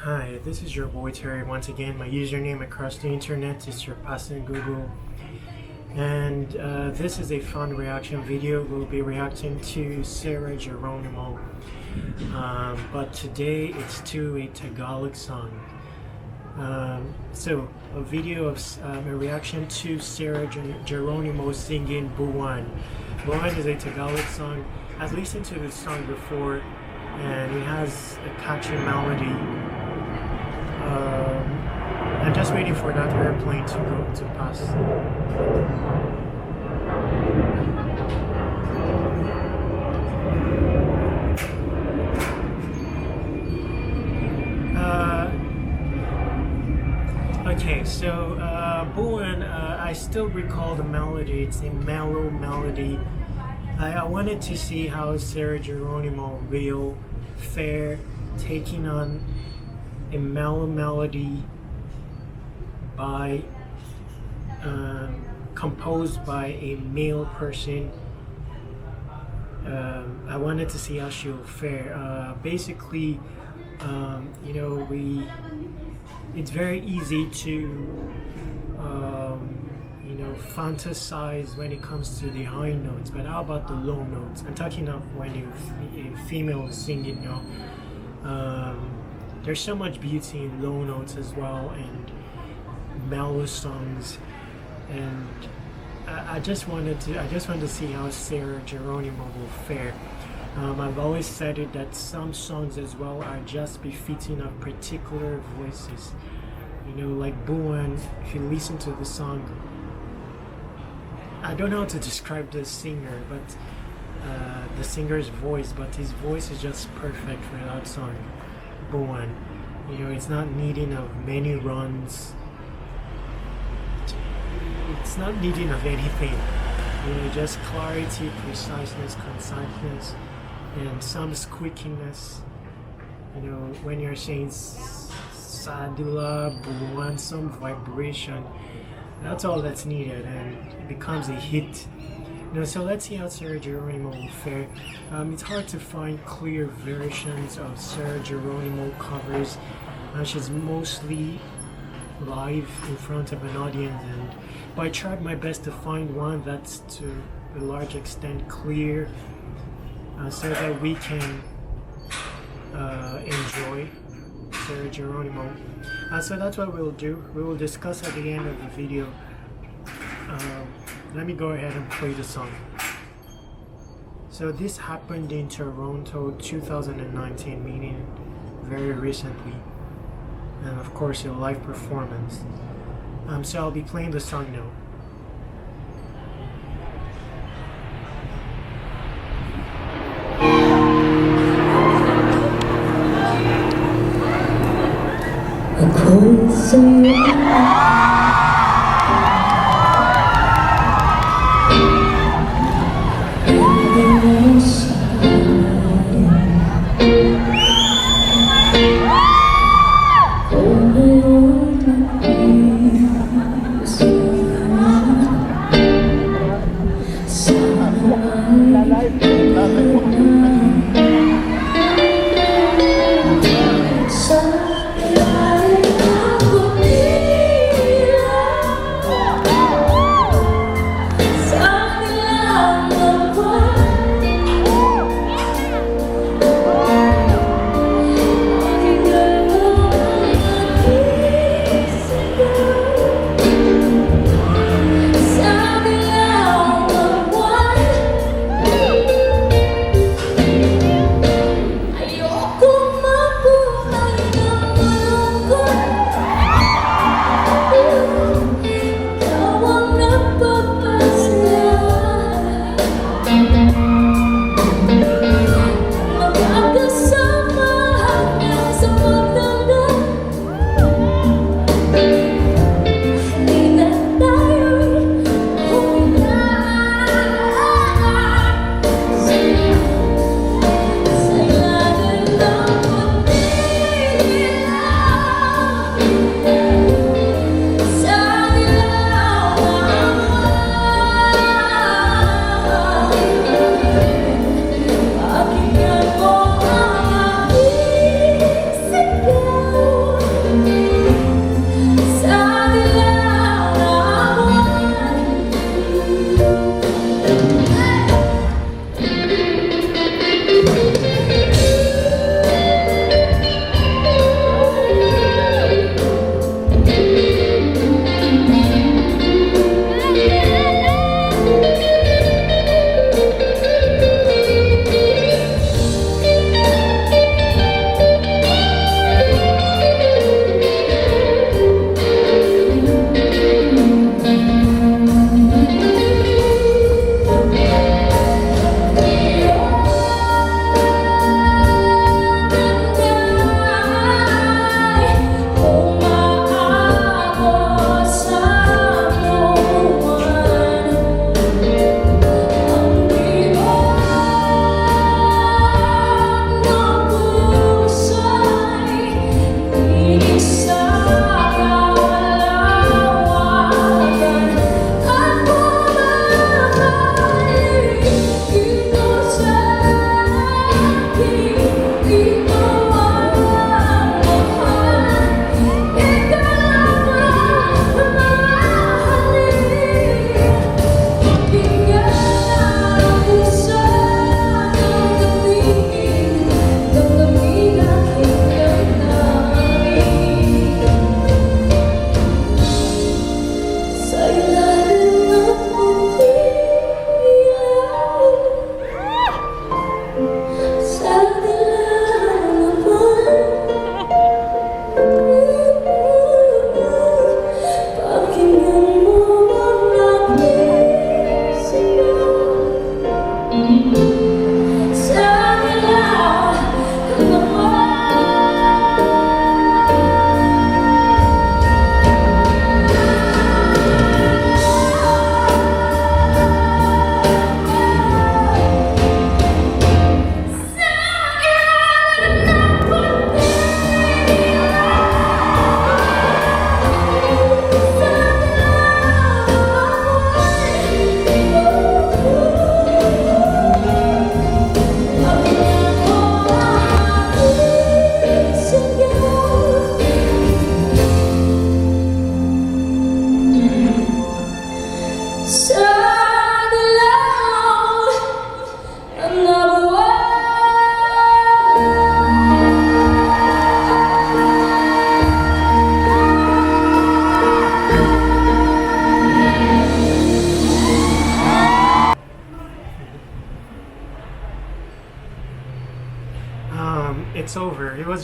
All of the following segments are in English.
Hi, this is your boy Terry once again. My username across the internet is surpassing Google. And this is a fun reaction video. We'll be reacting to Sarah Geronimo. But today it's to a Tagalog song. So a video of a reaction to Sarah Geronimo singing Buwan. Buwan is a Tagalog song. I've listened to this song before and it has a catchy melody. I'm just waiting for that airplane to pass. Okay, so Buwan, I still recall the melody. It's a mellow melody. I wanted to see how Sarah Geronimo will fare taking on a mellow melody by composed by a male person. I wanted to see how she'll fare. Basically, you know, it's very easy to you know, fantasize when it comes to the high notes, but how about the low notes? I'm talking of when a female is singing, you know. There's so much beauty in low notes as well, and mellow songs, and I just wanted to see how Sarah Geronimo will fare. I've always said it that some songs as well are just befitting of particular voices. You know, like Buwan, if you listen to the song, I don't know how to describe the singer, but the singer's voice, but his voice is just perfect for that song. Buwan, you know, it's not needing of many runs. It's not needing of anything. You know, just clarity, preciseness, conciseness, and some squeakiness. You know, when you're saying sadula, Buwan, some vibration. That's all that's needed, and it becomes a hit. You know, so let's see how Sarah Geronimo will fare. It's hard to find clear versions of Sarah Geronimo covers. She's mostly live in front of an audience, but I tried my best to find one that's to a large extent clear, so that we can enjoy Sarah Geronimo. So that's what we'll do. We will discuss at the end of the video. Let me go ahead and play the song. So this happened in Toronto 2019, meaning very recently, and of course a live performance. So I'll be playing the song now.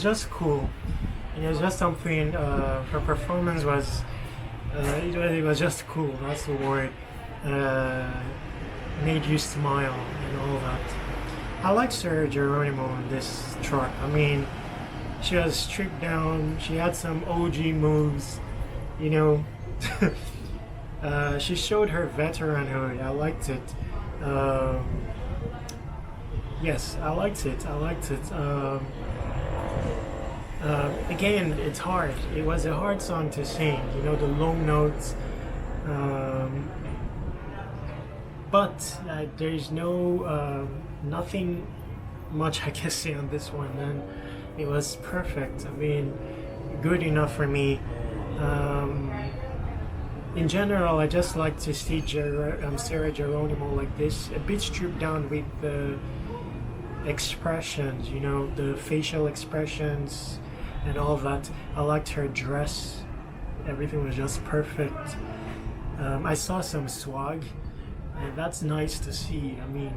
just cool. It was just something. Her performance was. It was just cool. That's the word. Made you smile and all that. I like Sarah Geronimo in this track. I mean, she was stripped down. She had some OG moves. You know, she showed her veteranhood. I liked it. Yes, I liked it. Again, it's hard. It was a hard song to sing. You know, the low notes. But there's nothing much I can say on this one, and it was perfect. I mean, good enough for me. In general, I just like to see Sarah Geronimo like this, a bit stripped down with the expressions, you know, the facial expressions and all that. I liked her dress. Everything was just perfect. I saw some swag, and that's nice to see. I mean,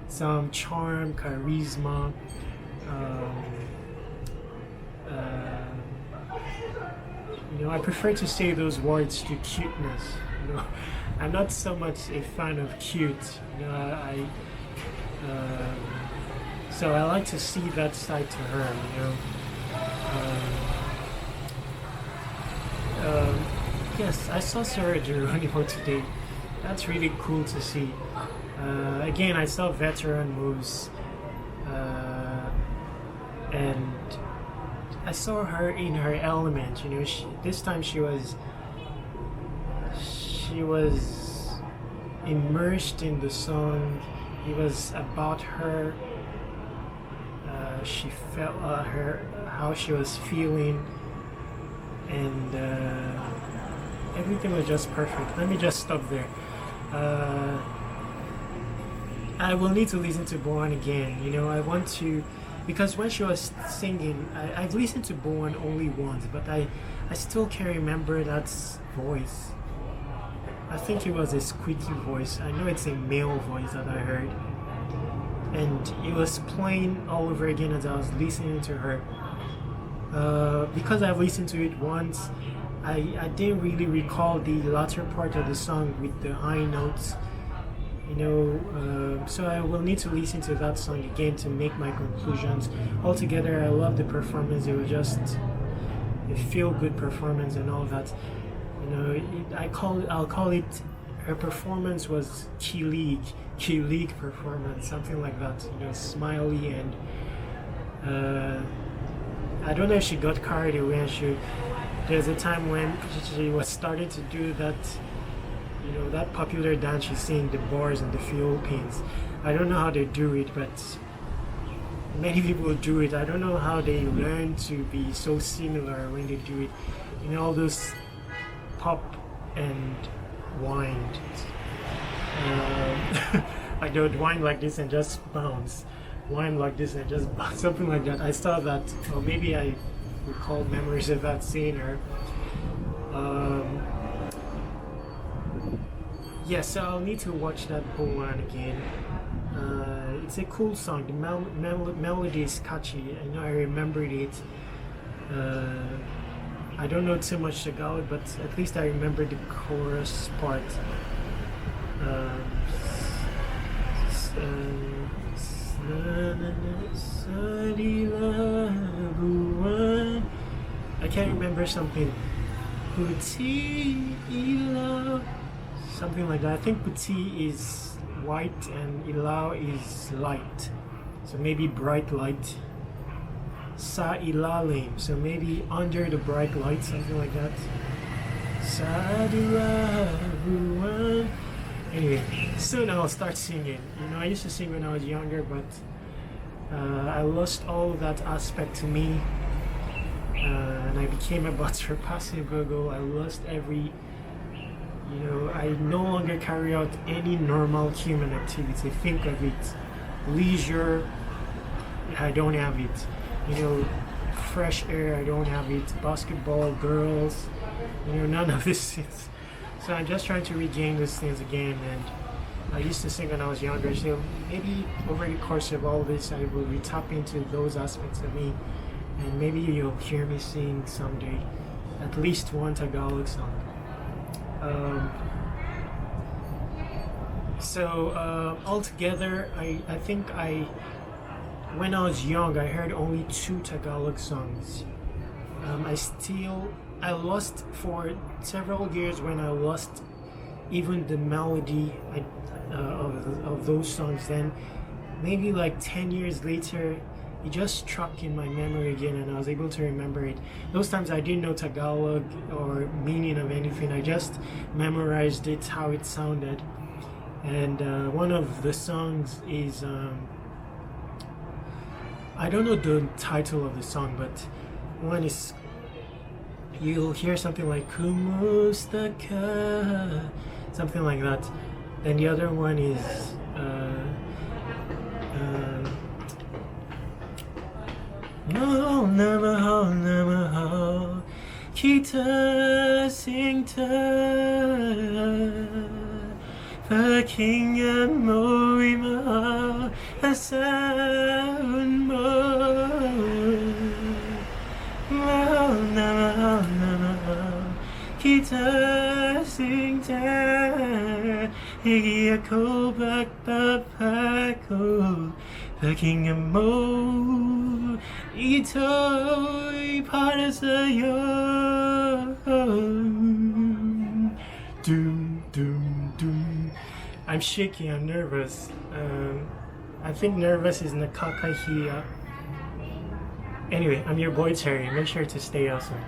some charm, charisma. You know, I prefer to say those words to cuteness. You know, I'm not so much a fan of cute. You know, so I like to see that side to her. You know, yes, I saw Sarah Geronimo today. That's really cool to see. Again, I saw veteran moves, and I saw her in her element. You know, this time she was immersed in the song. It was about her. She felt how she was feeling, and everything was just perfect. Let me just stop there. I will need to listen to Buwan again. You know, I want to, because when she was singing, I've listened to Buwan only once, but I still can't remember that voice. I think it was a squeaky voice. I know it's a male voice that I heard, and it was playing all over again as I was listening to her. Because I've listened to it once, I didn't really recall the latter part of the song with the high notes. You know, so I will need to listen to that song again to make my conclusions. Altogether, I love the performance. It was just a feel-good performance and all that. You know, I'll call it. Her performance was key league performance, something like that. You know, smiley, and I don't know if she got carried away. There's a time when she was starting to do that. You know, that popular dance you see in the bars in the Philippines. I don't know how they do it, but many people do it. I don't know how they learn to be so similar when they do it. You know, all those pop and wind. I don't wind like this and just bounce. Wind like this and just bounce. Something like that. I saw that, or maybe I recall memories of that seeing her. Yeah, so I'll need to watch that Buwan again. It's a cool song. The melody is catchy. I know I remembered it. I don't know too much Tagalog, but at least I remember the chorus part. I can't remember something. Something like that. I think puti is white and ilaw is light. So maybe bright light. Sa ilalim. So maybe under the bright light, something like that. Sa ilalim. Anyway, soon I'll start singing. You know, I used to sing when I was younger, but I lost all that aspect to me. And I became a butcher passive Google. I lost every. You know, I no longer carry out any normal human activity. Think of it. Leisure, I don't have it. You know, fresh air, I don't have it. Basketball, girls, you know, none of these things. So I'm just trying to regain these things again. And I used to sing when I was younger. So maybe over the course of all this, I will tap into those aspects of me and maybe you'll hear me sing someday at least one Tagalog song. Altogether, I think when I was young, I heard only 2 Tagalog songs. I lost for several years when I lost even the melody of those songs. Then maybe like 10 years later, it just struck in my memory again, and I was able to remember it. Those times I didn't know Tagalog or meaning of anything. I just memorized it, how it sounded. And one of the songs is I don't know the title of the song, but one is, you'll hear something like Kumusta ka, something like that. Then the other one is Mahal na mahal kita singta, pakinggan mo'y mahal asahan mo. Mahal na mahal kita singta, higi ako pagpapako, pakinggan mo, ito'y para sa'yo. Doom, doom, doom. I'm shaky, I'm nervous. I think nervous is nakakahiya. Anyway, I'm your boy Terry. Make sure to stay awesome.